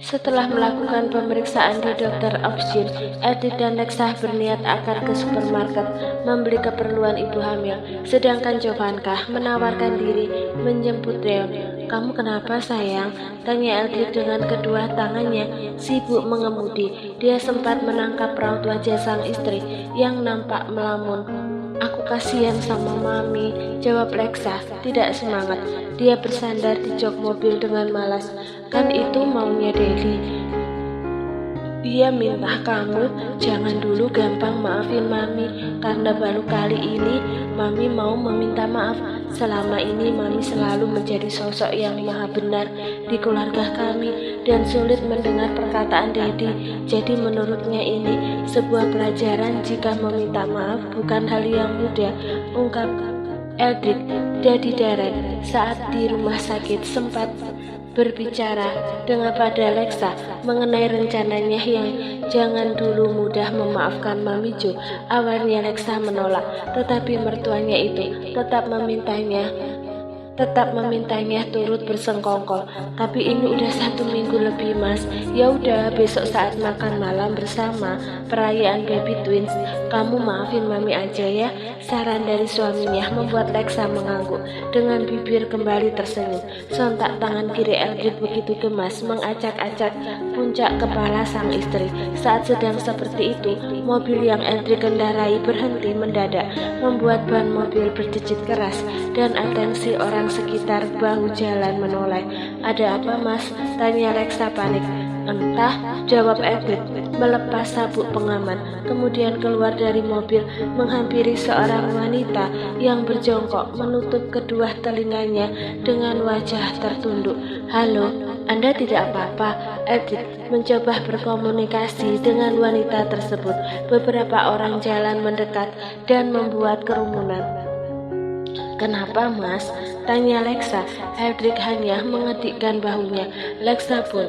Setelah melakukan pemeriksaan di dokter Opshin, Edith dan Lexa berniat akan ke supermarket membeli keperluan ibu hamil. Sedangkan Jovanka menawarkan diri menjemput Leon. "Kamu kenapa sayang?" tanya Edith dengan kedua tangannya sibuk mengemudi. Dia sempat menangkap raut wajah sang istri yang nampak melamun. "Aku kasihan sama Mami," jawab Lexa, tidak semangat. Dia bersandar di jok mobil dengan malas. "Kan itu maunya Daddy. Dia minta kamu jangan dulu gampang maafin Mami, karena baru kali ini Mami mau meminta maaf. Selama ini Mami selalu menjadi sosok yang maha benar di keluarga kami dan sulit mendengar perkataan Daddy. Jadi menurutnya ini sebuah pelajaran jika meminta maaf bukan hal yang mudah," ungkap Edith. Daddy Darren saat di rumah sakit sempat berbicara dengan pada Lexa mengenai rencananya yang jangan dulu mudah memaafkan Mami Jo. Awalnya Lexa menolak, tetapi mertuanya itu tetap memintanya turut bersengkongkol. "Tapi ini udah 1 minggu lebih, Mas. Ya udah, besok saat makan malam bersama perayaan baby twins, kamu maafin Mami aja ya," saran dari suaminya membuat Lexa mengangguk dengan bibir kembali tersenyum. Sontak tangan kiri Eldrid begitu gemas mengacak-acak puncak kepala sang istri. Saat sedang seperti itu, mobil yang Eldrid kendarai berhenti mendadak, membuat ban mobil berdecit keras dan atensi orang sekitar bahu jalan menoleh. "Ada apa, Mas?" tanya Lexa panik. "Entah," jawab Edith melepas sabuk pengaman, kemudian keluar dari mobil menghampiri seorang wanita yang berjongkok menutup kedua telinganya dengan wajah tertunduk. "Halo, Anda tidak apa-apa?" Edith mencoba berkomunikasi dengan wanita tersebut. Beberapa orang jalan mendekat dan membuat kerumunan. "Kenapa, Mas?" tanya Lexa. Edric hanya mengedikkan bahunya. Lexa pun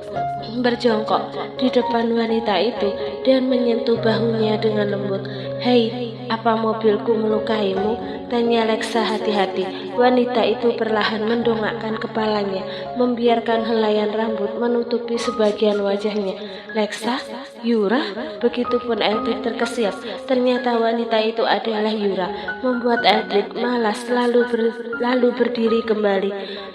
berjongkok di depan wanita itu dan menyentuh bahunya dengan lembut. "Hei, apa mobilku melukaimu?" tanya Lexa hati-hati. Wanita itu perlahan mendongakkan kepalanya, membiarkan helaian rambut menutupi sebagian wajahnya. "Lexa? Yura?" Begitupun Edric terkesiap. Ternyata wanita itu adalah Yura, membuat Edric malas lalu berdiri kembali.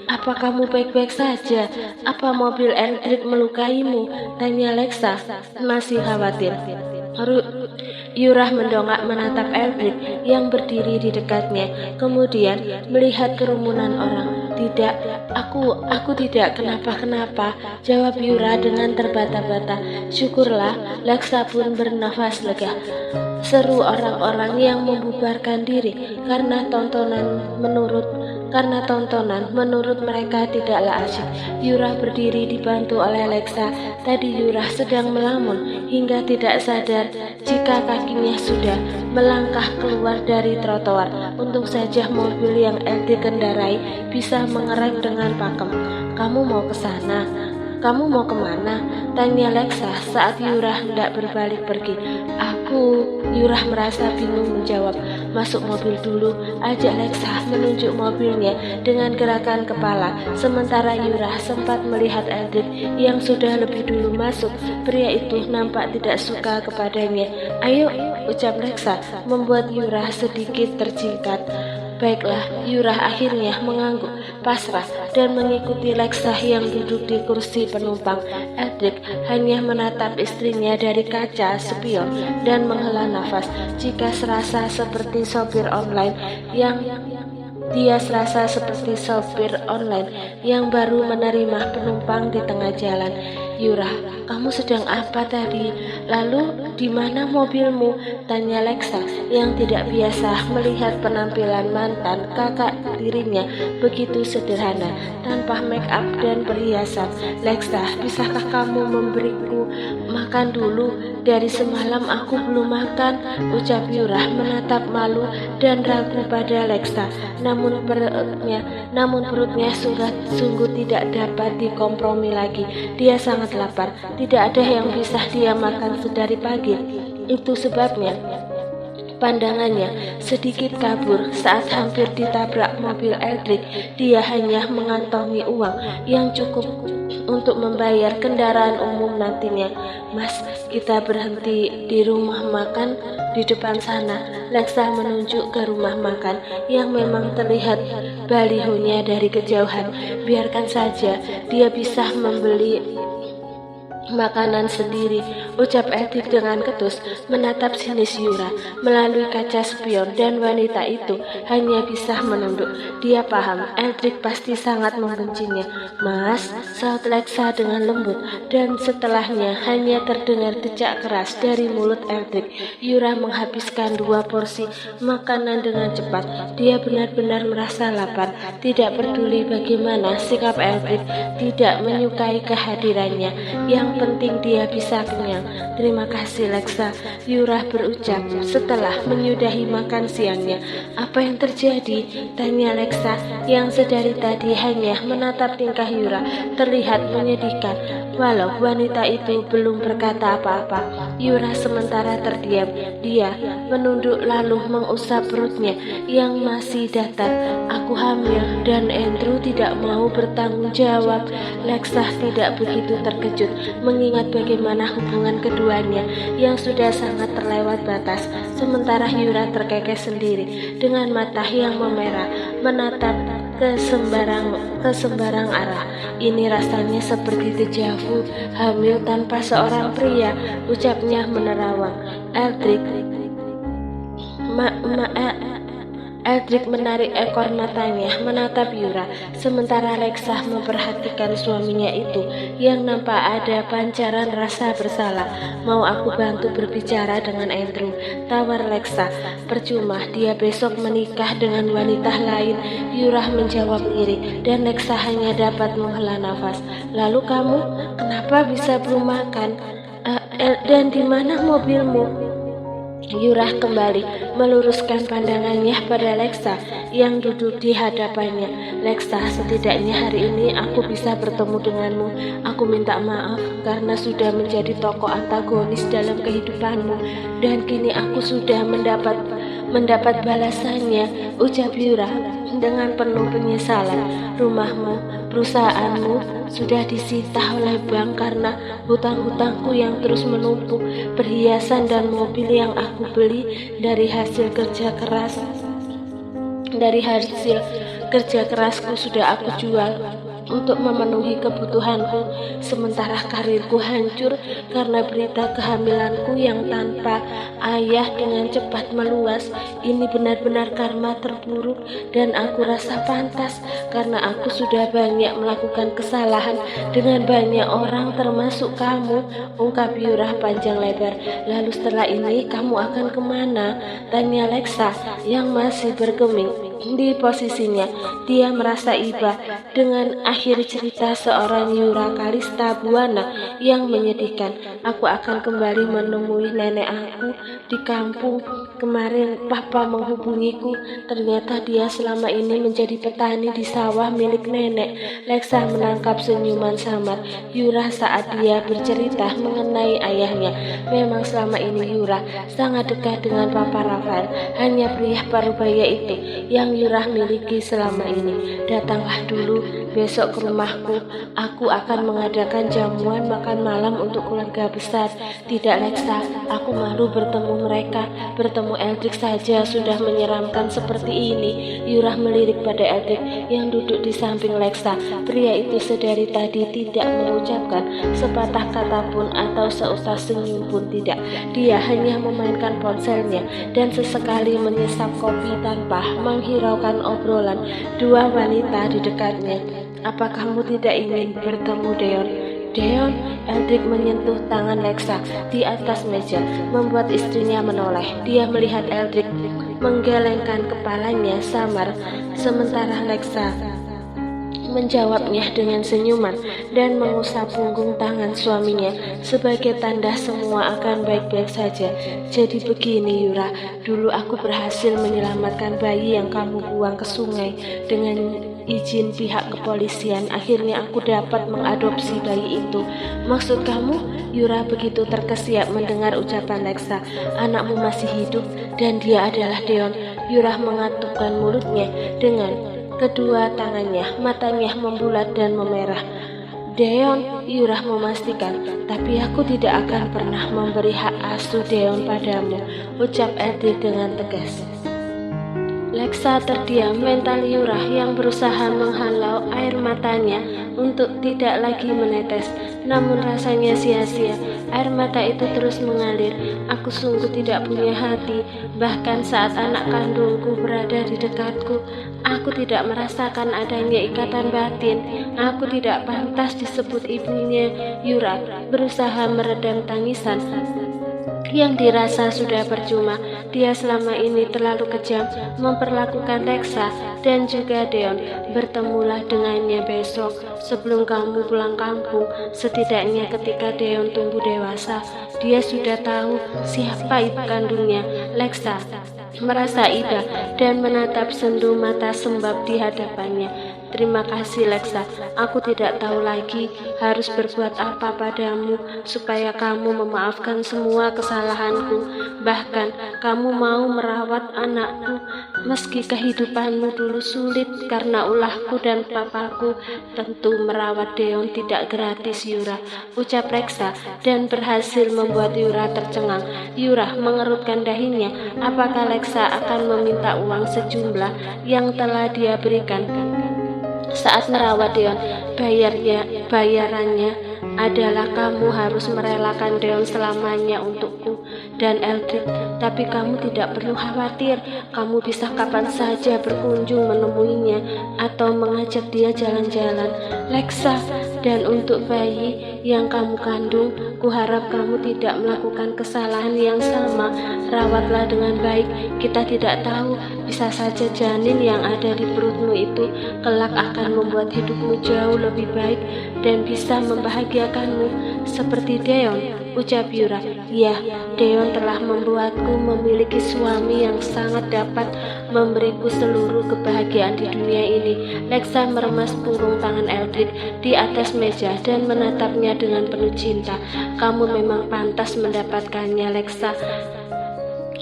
"Apa kamu baik-baik saja? Apa mobil Edric melukaimu?" tanya Lexa masih khawatir. Yura mendongak menatap Edric yang berdiri di dekatnya, kemudian melihat kerumunan orang. "Tidak, aku tidak kenapa-kenapa," jawab Yura dengan terbata-bata. "Syukurlah." Lexa pun bernafas lega. Seru orang-orang yang membubarkan diri karena tontonan menurut mereka tidaklah asyik. Yura berdiri dibantu oleh Lexa. Tadi Yura sedang melamun hingga tidak sadar jika kakinya sudah melangkah keluar dari trotoar. Untung saja mobil yang Edith kendarai bisa mengerem dengan pakem. "Kamu mau ke sana? Kamu mau kemana?" tanya Lexa saat Yura hendak berbalik pergi. Yura merasa bingung menjawab. "Masuk mobil dulu," ajak Lexa menunjuk mobilnya dengan gerakan kepala. Sementara Yura sempat melihat Edith yang sudah lebih dulu masuk. Pria itu nampak tidak suka kepadanya. "Ayo," ucap Lexa, membuat Yura sedikit terjingkat. Baiklah, Yura akhirnya mengangguk pasrah dan mengikuti Lexa yang duduk di kursi penumpang. Edric hanya menatap istrinya dari kaca spion dan menghela nafas. Dia serasa seperti sopir online yang baru menerima penumpang di tengah jalan. "Yura, kamu sedang apa tadi? Lalu di mana mobilmu?" tanya Lexa yang tidak biasa melihat penampilan mantan kakak tirinya begitu sederhana, tanpa make up dan perhiasan. "Lexa, bisakah kamu memberiku makan dulu? Dari semalam aku belum makan," ucap Yura menatap malu dan ragu pada Lexa. Namun perutnya sungguh tidak dapat dikompromi lagi. Dia sangat lapar, tidak ada yang bisa dia makan sedari pagi. Itu sebabnya pandangannya sedikit kabur saat hampir ditabrak mobil Edric. Dia hanya mengantongi uang yang cukup untuk membayar kendaraan umum nantinya. Mas, kita berhenti di rumah makan di depan sana. Lexa menunjuk ke rumah makan yang memang terlihat balihonya dari kejauhan. Biarkan saja, dia bisa membeli makanan sendiri, ucap Edric dengan ketus, menatap sinis Yura melalui kaca spion, dan wanita itu hanya bisa menunduk. Dia paham, Edric pasti sangat membencinya. Mas, saut Lexa dengan lembut, dan setelahnya hanya terdengar decak keras dari mulut Edric. Yura menghabiskan 2 porsi makanan dengan cepat. Dia benar-benar merasa lapar, tidak peduli bagaimana sikap Edric, tidak menyukai kehadirannya. Yang penting dia bisa kenyang. Terima kasih Lexa, Yura berucap setelah menyudahi makan siangnya. Apa yang terjadi? Tanya Lexa yang sedari tadi hanya menatap tingkah Yura terlihat menyedihkan. Walau wanita itu belum berkata apa-apa, Yura sementara terdiam. Dia menunduk lalu mengusap perutnya yang masih datar. Aku hamil dan Andrew tidak mau bertanggung jawab. Lexa tidak begitu terkejut mengingat bagaimana hubungan keduanya yang sudah sangat terlewat batas. Sementara Yura terkekeh sendiri dengan mata yang memerah menatap ke sembarang arah. Ini rasanya seperti dejavu, hamil tanpa seorang pria, ucapnya menerawang. Edric menarik ekor matanya menatap Yura, sementara Lexa memperhatikan suaminya itu yang nampak ada pancaran rasa bersalah. Mau aku bantu berbicara dengan Andrew, tawar Lexa. Percuma, dia besok menikah dengan wanita lain. Yura menjawab iri dan Lexa hanya dapat menghela nafas. Lalu kamu, kenapa bisa belum makan? Dan di mana mobilmu? Yura kembali meluruskan pandangannya pada Lexa yang duduk di hadapannya. Lexa, setidaknya hari ini aku bisa bertemu denganmu. Aku minta maaf karena sudah menjadi tokoh antagonis dalam kehidupanmu, dan kini aku sudah mendapat balasannya, ucap Yura dengan penuh penyesalan. Rumahmu, perusahaanmu sudah disita oleh bank karena hutang-hutangku yang terus menumpuk. Perhiasan dan mobil yang aku beli dari hasil kerja kerasku sudah aku jual untuk memenuhi kebutuhanku, sementara karirku hancur karena berita kehamilanku yang tanpa ayah dengan cepat meluas. Ini benar-benar karma terburuk dan aku rasa pantas karena aku sudah banyak melakukan kesalahan dengan banyak orang termasuk kamu, ungkap Yura panjang lebar. Lalu setelah ini kamu akan kemana? Tanya Lexa yang masih bergeming di posisinya. Dia merasa iba dengan akhir cerita seorang Yura Kalista Buana yang menyedihkan. Aku akan kembali menemui nenek aku di kampung. Kemarin papa menghubungiku, ternyata dia selama ini menjadi petani di sawah milik nenek. Lexa menangkap senyuman samar Yura saat dia bercerita mengenai ayahnya. Memang selama ini Yura sangat dekat dengan papa Rafael, hanya pria parubaya itu yang Yura miliki selama ini. Datanglah dulu besok ke rumahku. Aku akan mengadakan jamuan makan malam untuk keluarga besar. Tidak Lexa, aku malu bertemu mereka. Bertemu Edric saja sudah menyeramkan seperti ini. Yura melirik pada Edric yang duduk di samping Lexa. Pria itu sedari tadi tidak mengucapkan sepatah kata pun atau seusah senyum pun tidak. Dia hanya memainkan ponselnya dan sesekali menyesap kopi tanpa menghiraukan obrolan dua wanita di dekatnya. Apa kamu tidak ingin bertemu Deon? Deon, Edric menyentuh tangan Lexa di atas meja, membuat istrinya menoleh. Dia melihat Edric menggelengkan kepalanya samar, sementara Lexa menjawabnya dengan senyuman dan mengusap punggung tangan suaminya sebagai tanda semua akan baik-baik saja. Jadi begini Yura, dulu aku berhasil menyelamatkan bayi yang kamu buang ke sungai dengan izin pihak kepolisian. Akhirnya aku dapat mengadopsi bayi itu. Maksud kamu? Yura begitu terkesiap mendengar ucapan Lexa. Anakmu masih hidup dan dia adalah Deon. Yura mengatupkan mulutnya dengan kedua tangannya, matanya membulat dan memerah. Deon, Yurah memastikan, tapi aku tidak akan pernah memberi hak asuh Deon padamu, ucap Eldrick dengan tegas. Lexa terdiam mentali Yurah yang berusaha menghalau air matanya untuk tidak lagi menetes. Namun rasanya sia-sia, air mata itu terus mengalir. Aku sungguh tidak punya hati, bahkan saat anak kandungku berada di dekatku, aku tidak merasakan adanya ikatan batin. Aku tidak pantas disebut ibunya. Yurah berusaha meredam tangisan yang dirasa sudah percuma. Dia selama ini terlalu kejam memperlakukan Lexa dan juga Deon. Bertemulah dengannya besok sebelum kamu pulang kampung. Setidaknya ketika Deon tumbuh dewasa, dia sudah tahu siapa ibu kandungnya. Lexa merasa iba dan menatap sendu mata sembab di hadapannya. Terima kasih Lexa, aku tidak tahu lagi harus berbuat apa padamu supaya kamu memaafkan semua kesalahanku. Bahkan kamu mau merawat anakku meski kehidupanmu dulu sulit karena ulahku dan papaku. Tentu merawat Deon tidak gratis Yurah, ucap Lexa dan berhasil membuat Yurah tercengang. Yurah mengerutkan dahinya. Apakah Lexa akan meminta uang sejumlah yang telah dia berikan saat merawat Deon? Bayarannya adalah kamu harus merelakan Deon selamanya untukku dan Eldrick. Tapi kamu tidak perlu khawatir, kamu bisa kapan saja berkunjung menemuinya atau mengajak dia jalan-jalan, Lexa. Dan untuk bayi yang kamu kandung, kuharap kamu tidak melakukan kesalahan yang sama. Rawatlah dengan baik, kita tidak tahu, bisa saja janin yang ada di perutmu itu kelak akan membuat hidupmu jauh lebih baik dan bisa membahagiakanmu seperti Deon, ucap Yurah. Ya, Deon telah membuatku memiliki suami yang sangat dapat memberiku seluruh kebahagiaan di dunia ini. Lexa meremas punggung tangan Eldrick di atas meja dan menatapnya dengan penuh cinta. Kamu memang pantas mendapatkannya, Lexa.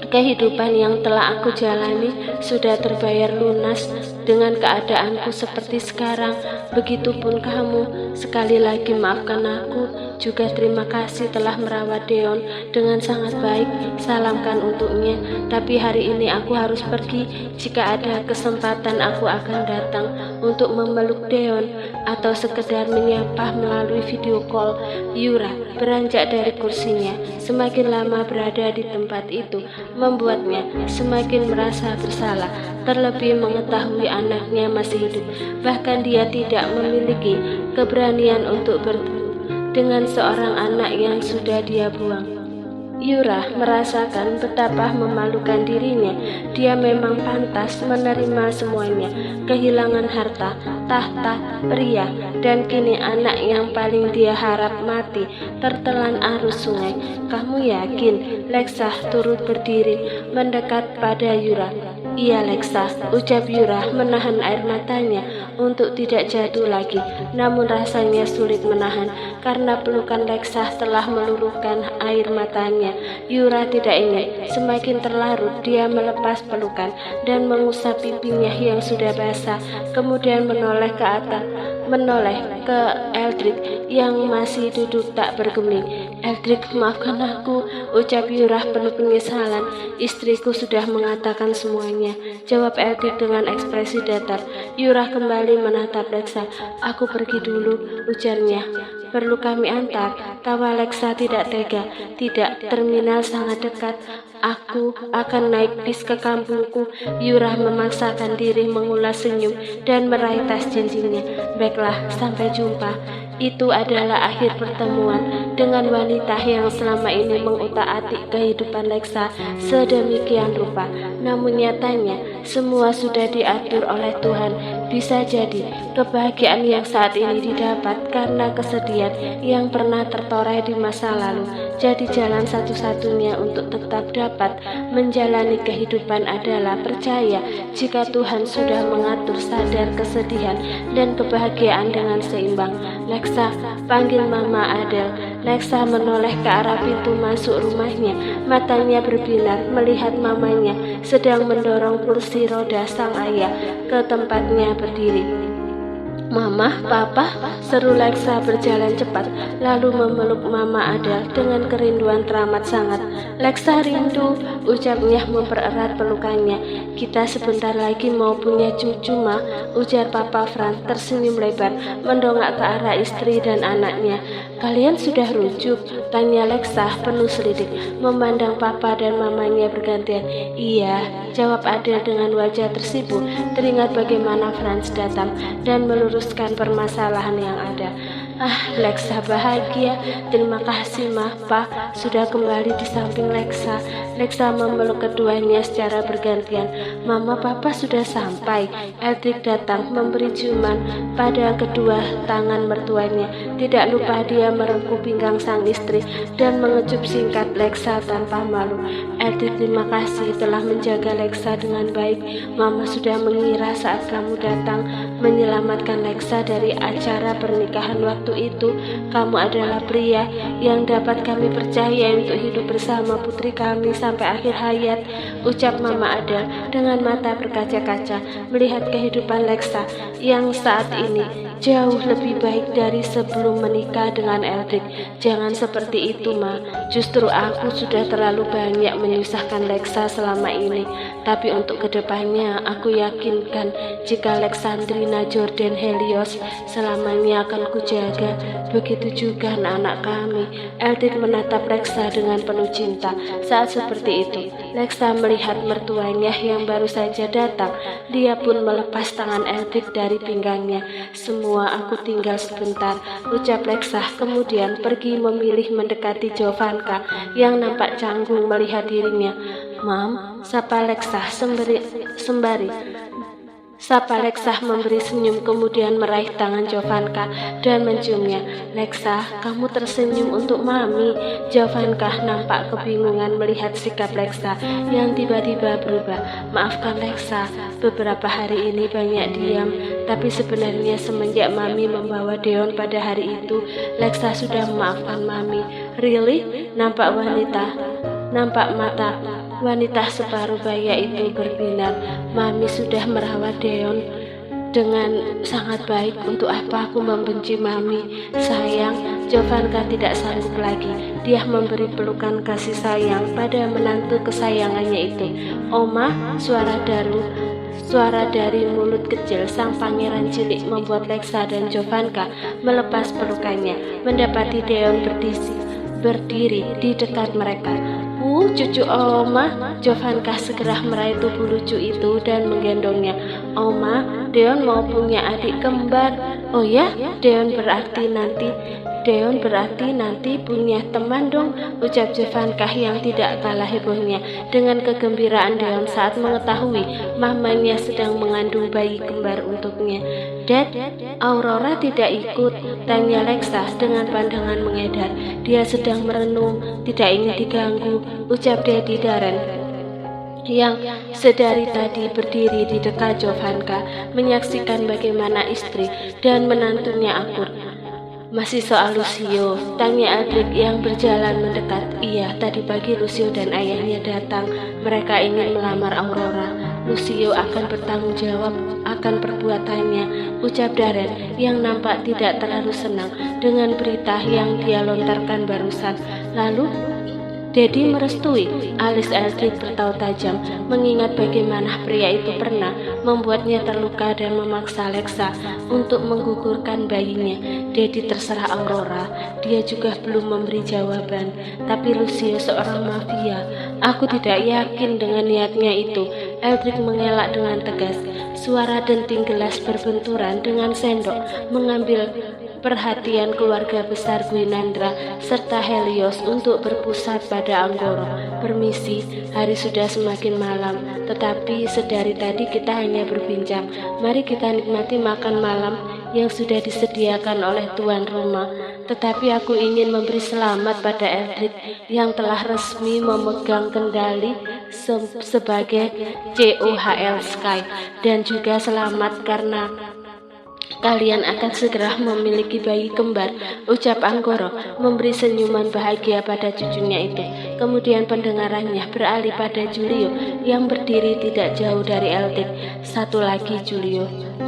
Kehidupan yang telah aku jalani sudah terbayar lunas dengan keadaanku seperti sekarang. Begitupun kamu. Sekali lagi maafkan aku. Juga terima kasih telah merawat Deon dengan sangat baik. Salamkan untuknya. Tapi hari ini aku harus pergi. Jika ada kesempatan aku akan datang untuk memeluk Deon atau sekedar menyapa melalui video call. Yurah beranjak dari kursinya. Semakin lama berada di tempat itu membuatnya semakin merasa bersalah, terlebih mengetahui anaknya masih hidup. Bahkan dia tidak memiliki keberanian untuk bertemu dengan seorang anak yang sudah dia buang. Yurah merasakan betapa memalukan dirinya. Dia memang pantas menerima semuanya, kehilangan harta, tahta, pria, dan kini anak yang paling dia harap mati tertelan arus sungai. Kamu yakin? Lexa turut berdiri mendekat pada Yurah. Iya Lexa, ucap Yurah menahan air matanya untuk tidak jatuh lagi. Namun rasanya sulit menahan karena pelukan Lexa telah meluruhkan air matanya. Yurah tidak ingin semakin terlarut. Dia melepas pelukan dan mengusap pipinya yang sudah basah, kemudian menoleh ke Eldrick yang masih duduk tak bergeming. Eldrick, maafkan aku, ucap Yurah penuh penyesalan. Istriku sudah mengatakan semuanya, jawab Eldrick dengan ekspresi datar. Yurah kembali menatap Lexa. Aku pergi dulu, ujarnya. Perlu kami antar? Tawa Lexa tidak tega. Tidak, terminal sangat dekat. Aku akan naik bis ke kampungku. Yurah memaksakan diri mengulas senyum dan meraih tas cincinnya. Baiklah, sampai jumpa. Itu adalah akhir pertemuan dengan wanita yang selama ini mengutak-atik kehidupan Lexa sedemikian rupa. Namun nyatanya semua sudah diatur oleh Tuhan. Bisa jadi kebahagiaan yang saat ini didapat karena kesedihan yang pernah tertoreh di masa lalu. Jadi jalan satu-satunya untuk tetap dapat menjalani kehidupan adalah percaya jika Tuhan sudah mengatur sadar kesedihan dan kebahagiaan dengan seimbang. Lexa, panggil Mama Adele. Lexa menoleh ke arah pintu masuk rumahnya. Matanya berbinar melihat mamanya sedang mendorong kursi roda sang ayah ke tempatnya berdiri. Mama, Papa, seru Lexa berjalan cepat, lalu memeluk Mama Adele dengan kerinduan teramat sangat. Lexa rindu, ucapnya mempererat pelukannya. Kita sebentar lagi mau punya cucu, Ma, ujar Papa Franz tersenyum lebar, mendongak ke arah istri dan anaknya. Kalian sudah rujuk? Tanya Lexa penuh selidik, memandang Papa dan Mamanya bergantian. Iya, jawab Adele dengan wajah tersibuk, teringat bagaimana Franz datang dan meluruskan permasalahan yang ada. Lexa bahagia. Terima kasih, Ma, Pa, sudah kembali di samping Lexa. Lexa memeluk keduanya secara bergantian. Mama, Papa sudah sampai. Eldrick datang memberi ciuman pada kedua tangan mertuanya. Tidak lupa dia merengkuh pinggang sang istri dan mengecup singkat Lexa tanpa malu. Eldrick, terima kasih telah menjaga Lexa dengan baik. Mama sudah mengira saat kamu datang menyelamatkan Lexa dari acara pernikahan waktu itu. Kamu adalah pria yang dapat kami percaya untuk hidup bersama putri kami sampai akhir hayat, ucap Mama Adele dengan mata berkaca-kaca melihat kehidupan Lexa yang saat ini jauh lebih baik dari sebelum menikah dengan Eldrick. Jangan seperti itu, Ma. Justru aku sudah terlalu banyak menyusahkan Lexa selama ini. Tapi untuk kedepannya, aku yakinkan jika Alexandrina Jordan Helios selamanya akan kujaga. Begitu juga anak-anak kami. Eldrick menatap Lexa dengan penuh cinta. Saat seperti itu, Lexa melihat mertuanya yang baru saja datang. Dia pun melepas tangan Eldrick dari pinggangnya. Semua aku tinggal sebentar, ucap Lexa, kemudian pergi memilih mendekati Jovanka yang nampak canggung melihat dirinya. Mam, sapa Lexa sembari Sapa Lexa memberi senyum, kemudian meraih tangan Jovanka dan menciumnya. Lexa, kamu tersenyum untuk Mami. Jovanka nampak kebingungan melihat sikap Lexa yang tiba-tiba berubah. Maafkan Lexa, beberapa hari ini banyak diam, tapi sebenarnya semenjak Mami membawa Deon pada hari itu, Lexa sudah memaafkan Mami. Really? Nampak mata wanita separuh baya itu berbinar. Mami sudah merawat Deon dengan sangat baik. Untuk apa aku membenci Mami? Sayang, Jovanka tidak sanggup lagi. Dia memberi pelukan kasih sayang pada menantu kesayangannya itu. Oma, suara dari mulut kecil sang pangeran cilik membuat Lexa dan Jovanka melepas pelukannya, mendapati Deon berdiri di dekat mereka. Cucu Oma. Jovanka segera meraih tubuh lucu itu dan menggendongnya. Oma, Deon mau punya adik kembar. Oh ya, Deon berarti nanti punya teman dong, ucap Jovanka yang tidak kalah hebohnya dengan kegembiraan Deon saat mengetahui mamanya sedang mengandung bayi kembar untuknya. Dad, Aurora tidak ikut? Tanya Lexa dengan pandangan mengedar. Dia sedang merenung, tidak ingin diganggu, ucap Daddy Darren yang sedari tadi berdiri di dekat Jovanka menyaksikan bagaimana istri dan menantunya akur. Masih soal Lucio? Tanya Eldrick yang berjalan mendekat. Iya, tadi pagi Lucio dan ayahnya datang. Mereka ingin melamar Aurora. Lucio akan bertanggung jawab akan perbuatannya, ucap Darren yang nampak tidak terlalu senang dengan berita yang dia lontarkan barusan. Lalu Daddy merestui. Alis Eldrick bertaut tajam, mengingat bagaimana pria itu pernah membuatnya terluka dan memaksa Lexa untuk menggugurkan bayinya. Daddy terserah Aurora, dia juga belum memberi jawaban. Tapi Lucio seorang mafia. Aku tidak yakin dengan niatnya itu. Eldrick mengelak dengan tegas. Suara denting gelas berbenturan dengan sendok mengambil perhatian keluarga besar Gwynandra serta Helios untuk berpusat pada Anggoro. Permisi, hari sudah semakin malam, tetapi sedari tadi kita hanya berbincang. Mari kita nikmati makan malam yang sudah disediakan oleh tuan rumah. Tetapi aku ingin memberi selamat pada Eldrick yang telah resmi memegang kendali sebagai COHL Sky, dan juga selamat karena kalian akan segera memiliki bayi kembar, ucap Anggoro memberi senyuman bahagia pada cucunya itu. Kemudian pendengarannya beralih pada Julio yang berdiri tidak jauh dari Eldrick. Satu lagi, Julio,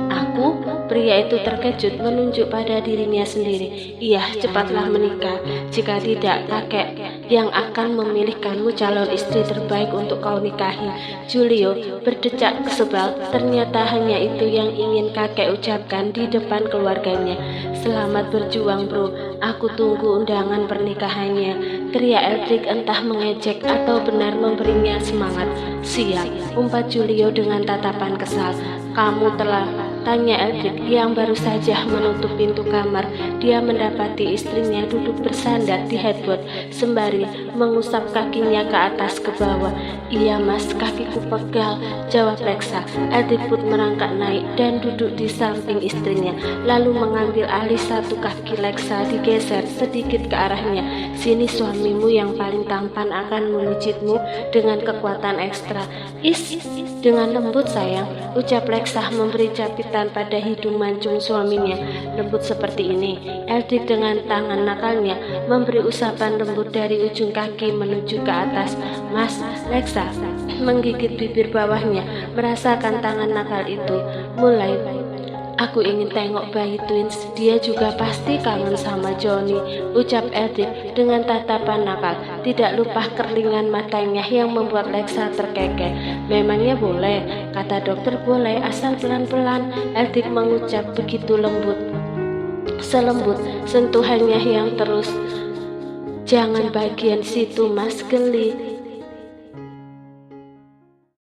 aku Aku? Pria itu terkejut menunjuk pada dirinya sendiri. Iya, cepatlah menikah. Jika tidak, kakek yang akan memilihkanmu calon istri terbaik untuk kau nikahi. Julio berdecak sebal. Ternyata hanya itu yang ingin kakek ucapkan di depan keluarganya. Selamat berjuang, bro. Aku tunggu undangan pernikahannya. Teriak Eldrick entah mengejek atau benar memberinya semangat. Siap, umpat Julio dengan tatapan kesal. Kamu telah tanya Eldrick yang baru saja menutup pintu kamar. Dia mendapati istrinya duduk bersandar di headboard sembari mengusap kakinya ke atas ke bawah. Iya mas, kakiku pegal, jawab Lexa. Eldrick pun merangkak naik dan duduk di samping istrinya, lalu mengambil alih satu kaki Lexa digeser sedikit ke arahnya. Sini, suamimu yang paling tampan akan memijitmu dengan kekuatan ekstra. Is, dengan lembut sayang, ucap Lexa memberi capitan pada hidung mancung suaminya. Lembut seperti ini. Eldrick dengan tangan nakalnya memberi usapan lembut dari ujung kaki menuju ke atas. Mas, Lexa menggigit bibir bawahnya, merasakan tangan nakal itu. Mulai, aku ingin tengok bayi twins, dia juga pasti kangen sama Johnny, ucap Eldrick dengan tatapan nakal. Tidak lupa kerlingan matanya yang membuat Lexa terkekeh. Memangnya boleh, kata dokter, boleh asal pelan-pelan. Eldrick mengucap begitu lembut, selembut sentuhannya yang terus. Jangan bagian situ mas, geli.